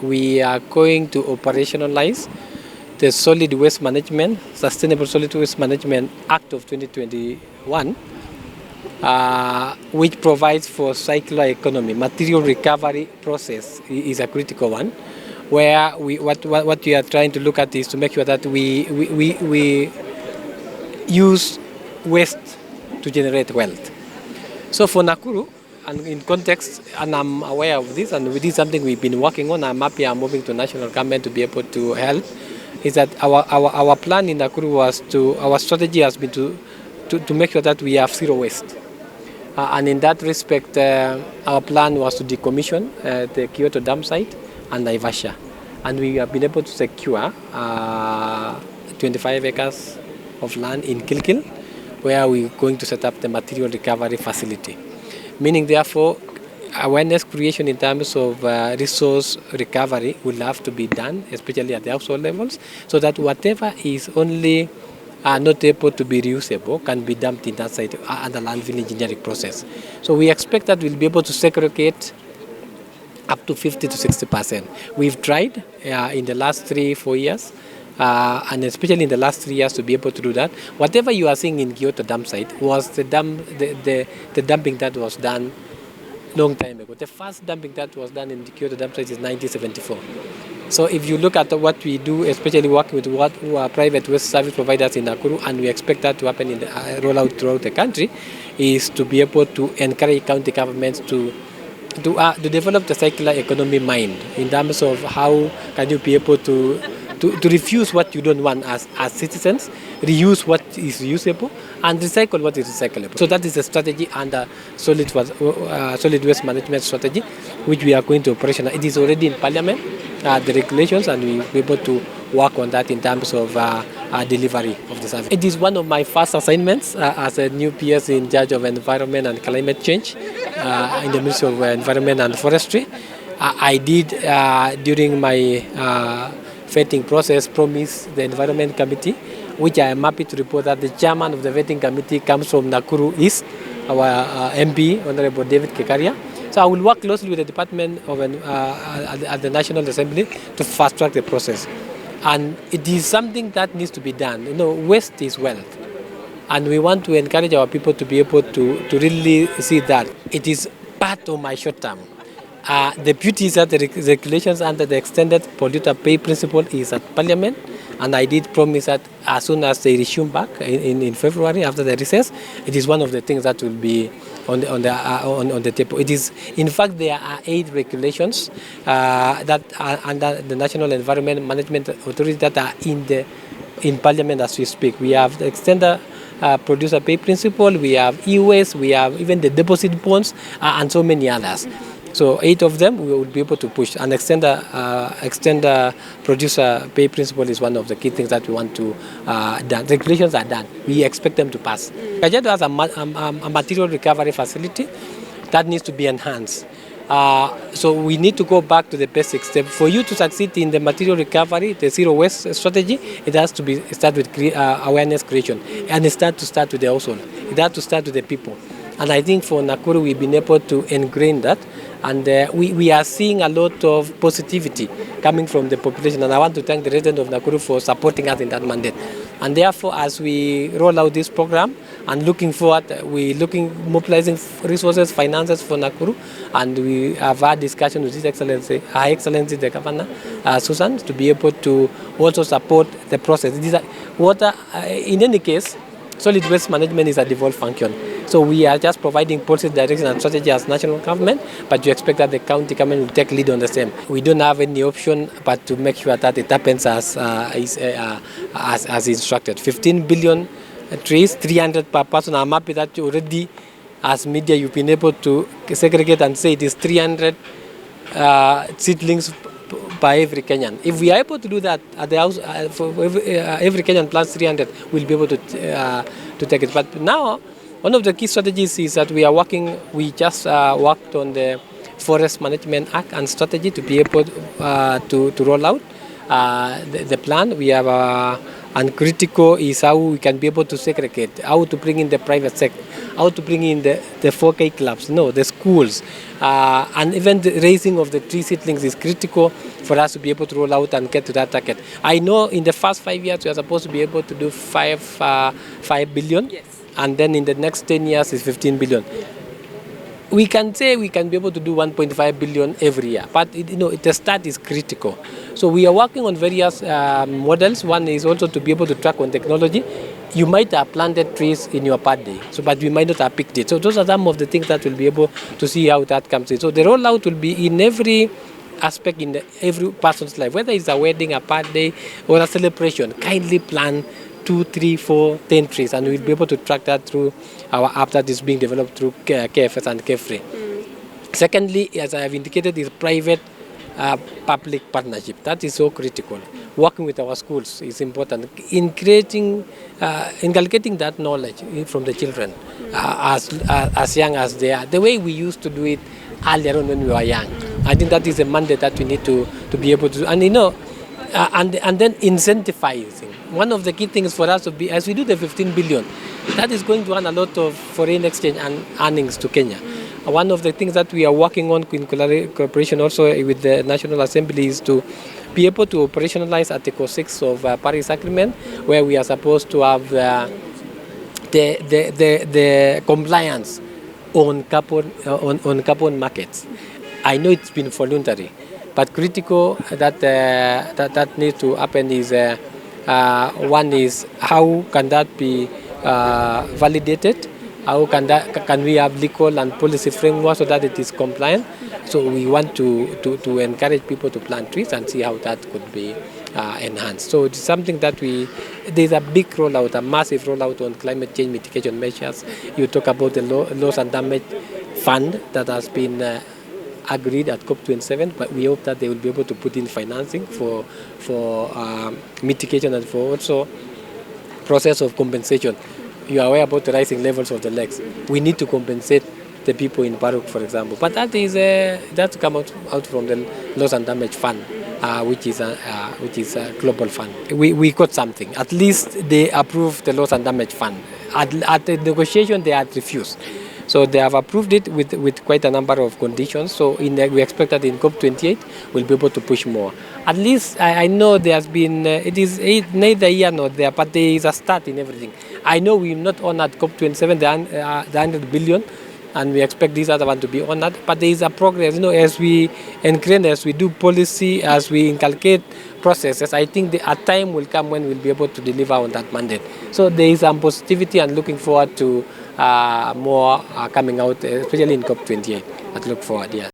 We are going to operationalize the Solid Waste Management, Sustainable Solid Waste Management Act of 2021, which provides for circular economy. Material recovery process is a critical one, where what we are trying to look at is to make sure that we use waste to generate wealth. So for Nakuru, and in context, and I'm aware of this, and this is something we've been working on. I'm happy I'm moving to national government to be able to help. Is that our plan in Nakuru was our strategy has been to make sure that we have zero waste. And in that respect, our plan was to decommission the Kyoto dam site and Naivasha. And we have been able to secure 25 acres of land in Kilkil, where we're going to set up the material recovery facility. Meaning, therefore, awareness creation in terms of resource recovery will have to be done, especially at the household levels, so that whatever is only not able to be reusable can be dumped in that site under landfill engineering process. So we expect that we'll be able to segregate up to 50 to 60%. We've tried in the last 3-4 years, and especially in the last 3 years to be able to do that. Whatever you are seeing in Kyoto dam site was the dumping that was done long time ago. The first dumping that was done in the Kyoto dam site is 1974. So if you look at what we do, especially working with who are private waste service providers in Nakuru, and we expect that to happen in the rollout throughout the country, is to be able to encourage county governments to develop the circular economy mind in terms of how can you be able to refuse what you don't want as citizens, reuse what is reusable, and recycle what is recyclable. So that is a strategy under solid waste management strategy, which we are going to operational. It is already in Parliament, the regulations, and we will be able to work on that in terms of delivery of the service. It is one of my first assignments as a new PS in charge of environment and climate change in the Ministry of Environment and Forestry. I did, during my vetting process, promise the Environment Committee, which I am happy to report that the chairman of the vetting committee comes from Nakuru East, our MP, Honorable David Kekaria. So I will work closely with the Department of at the National Assembly to fast track the process. And it is something that needs to be done. You know, waste is wealth. And we want to encourage our people to be able to really see that it is part of my short term. The beauty is that the regulations under the extended polluter pay principle is at Parliament, and I did promise that as soon as they resume back in February after the recess, it is one of the things that will be on the table. It is, in fact, there are 8 regulations that are under the National Environment Management Authority that are in Parliament as we speak. We have the extended producer pay principle, we have e-waste, we have even the deposit bonds, and so many others. So 8 of them we will be able to push. And extend the producer pay principle is one of the key things that we want to done. The regulations are done. We expect them to pass. Kajiado has a material recovery facility that needs to be enhanced. So we need to go back to the basic step. For you to succeed in the material recovery, the zero waste strategy, it has to start with awareness creation. And it start with the household. It has to start with the people. And I think for Nakuru, we've been able to ingrain that. And we are seeing a lot of positivity coming from the population. And I want to thank the residents of Nakuru for supporting us in that mandate. And therefore, as we roll out this program and looking forward, mobilizing resources, finances for Nakuru. And we have had discussion with His Excellency, Her Excellency the Governor, Susan, to be able to also support the process. In any case, solid waste management is a devolved function. So we are just providing policy direction and strategy as national government, but you expect that the county government will take lead on the same. We don't have any option but to make sure that it happens as instructed. 15 billion trees, 300 per person. I'm happy that already, as media, you've been able to segregate and say it is 300 seedlings by every Kenyan. If we are able to do that at the house, for every Kenyan plants 300, we'll be able to take it. But now, one of the key strategies is that we just worked on the Forest Management Act and strategy to be able to roll out the plan. We have And critical is how we can be able to segregate, how to bring in the private sector, how to bring in the 4K clubs, no, the schools. And even the raising of the tree seedlings is critical for us to be able to roll out and get to that target. I know in the first 5 years we are supposed to be able to do 5 billion, Yes. and then in the next 10 years is 15 billion. We can say we can be able to do 1.5 billion every year, but the start is critical. So we are working on various models. One is also to be able to track on technology. You might have planted trees in your birthday, but we might not have picked it. So those are some of the things that we'll be able to see how that comes in. So the rollout will be in every aspect in every person's life, whether it's a wedding, a birthday, or a celebration. Kindly plan 2, 3, 4, 10 trees, and we'll be able to track that through our app that is being developed through KFS and Carefree. Secondly, as I have indicated, is private public partnership. That is so critical. Working with our schools is important in creating, inculcating that knowledge from the children as young as they are. The way we used to do it earlier on when we were young. I think that is a mandate that we need to be able to do. And and then incentivizing. One of the key things for us to be, as we do the 15 billion, that is going to earn a lot of foreign exchange and earnings to Kenya. One of the things that we are working on in cooperation also with the National Assembly is to be able to operationalize Article 6 of Paris Agreement, where we are supposed to have the compliance on carbon markets. I know it's been voluntary, but critical that needs to happen is one is how can that be validated? How can we have legal and policy framework so that it is compliant? So we want to encourage people to plant trees and see how that could be enhanced. So it's something that there's a big rollout, a massive rollout on climate change mitigation measures. You talk about the loss and damage fund that has been agreed at COP27, but we hope that they will be able to put in financing for mitigation and for also process of compensation. You are aware about the rising levels of the lakes. We need to compensate the people in Baruk, for example. But that is that's come out from the loss and damage fund, which is a global fund. We got something. At least they approved the loss and damage fund. At the negotiation, they had refused. So they have approved it with quite a number of conditions. So we expect that in COP28 we'll be able to push more. At least I know there has been, it is neither here nor there, but there is a start in everything. I know we've not honored COP27, the 100 billion, and we expect this other one to be honored, but there is a progress. As we engrain, as we do policy, as we inculcate processes, I think a time will come when we'll be able to deliver on that mandate. So there is some positivity and looking forward to more coming out, especially in COP28. I look forward, yeah.